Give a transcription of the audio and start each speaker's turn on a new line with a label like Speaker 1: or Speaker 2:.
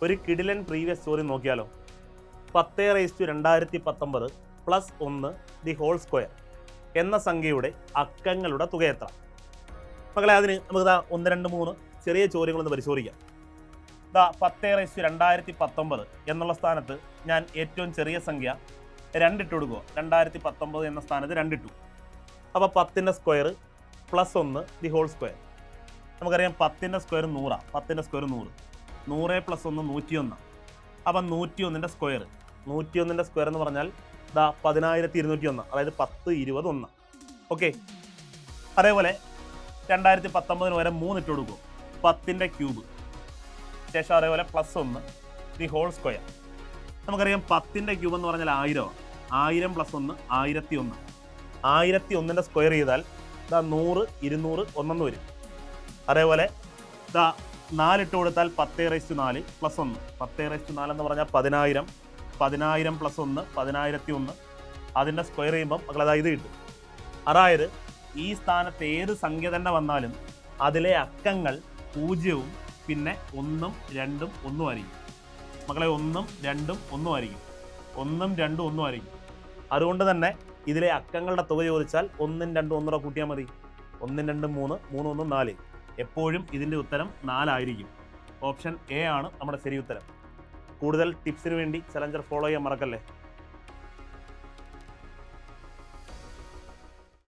Speaker 1: ഒരു കിടിലൻ previous story നോക്കിയാലോ. 10⁻2019 പ്ലസ് 1 ദി ഹോൾ സ്ക്വയർ എന്ന സംഖ്യയുടെ അക്കങ്ങളുടെ തുക എത്ര? മക്കളെ, അതിന് നമുക്ക് 1, 2, 3 ചെറിയ ചോദ്യങ്ങളൊന്ന് പരിശോധിക്കാം. 10⁻2019 എന്നുള്ള സ്ഥാനത്ത് ഞാൻ ഏറ്റവും ചെറിയ സംഖ്യ 2 ഇട്ട് കൊടുക്കുക. 2019 എന്ന സ്ഥാനത്ത് 2 ഇട്ടു. അപ്പോൾ 10ൻ്റെ square plus 1 the whole square. നമുക്കറിയാം 10ൻ്റെ സ്ക്വയർ 100. 10ൻ്റെ സ്ക്വയർ 100. 100 പ്ലസ് 1 101. അപ്പം 101ൻ്റെ സ്ക്വയർ. 101ൻ്റെ സ്ക്വയർ എന്ന് പറഞ്ഞാൽ 10,201. അതായത് 10, 20, 1. ഓക്കെ. അതേപോലെ 2019 വരെ 3 ഇട്ട് കൊടുക്കും. 10ൻ്റെ ക്യൂബ്. ശേഷം അതേപോലെ പ്ലസ് 1 ദി ഹോൾ സ്ക്വയർ. നമുക്കറിയാം 10ൻ്റെ ക്യൂബ് എന്ന് പറഞ്ഞാൽ 1000. 1000 പ്ലസ് 1 1001. 1001ൻ്റെ സ്ക്വയർ ചെയ്താൽ 100, 200, 1 വരും. അതേപോലെ 4 ഇട്ട് കൊടുത്താൽ 10⁻4 പ്ലസ് 1. 10⁻4 എന്ന് പറഞ്ഞാൽ 10,000. 10,000 പ്ലസ് 1 10,001. അതിൻ്റെ സ്ക്വയർ ചെയ്യുമ്പം മക്കളെ ഇത് കിട്ടും. അതായത് ഈ സ്ഥാനത്ത് ഏത് സംഖ്യ തന്നെ വന്നാലും അതിലെ അക്കങ്ങൾ 0-ഉം പിന്നെ 1-ഉം 2-ഉം 1-ഉം ആയിരിക്കും. മക്കളെ 1-ഉം 2-ഉം 1-ഉം ആയിരിക്കും. 1-ഉം 2-ഉം 1-ഉം ആയിരിക്കും. അതുകൊണ്ട് തന്നെ ഇതിലെ അക്കങ്ങളുടെ തുക ചോദിച്ചാൽ 1-ഉം 2-ഉം 1 കൂട്ടിയാൽ മതി. 1, 2, 3, 3, 1, 4. എപ്പോഴും ഇതിൻ്റെ ഉത്തരം 4 ആയിരിക്കും. ഓപ്ഷൻ എ ആണ് നമ്മുടെ ശരി ഉത്തരം. കൂടുതൽ ടിപ്സിന് വേണ്ടി ചലഞ്ചർ ഫോളോ ചെയ്യാൻ മറക്കല്ലേ.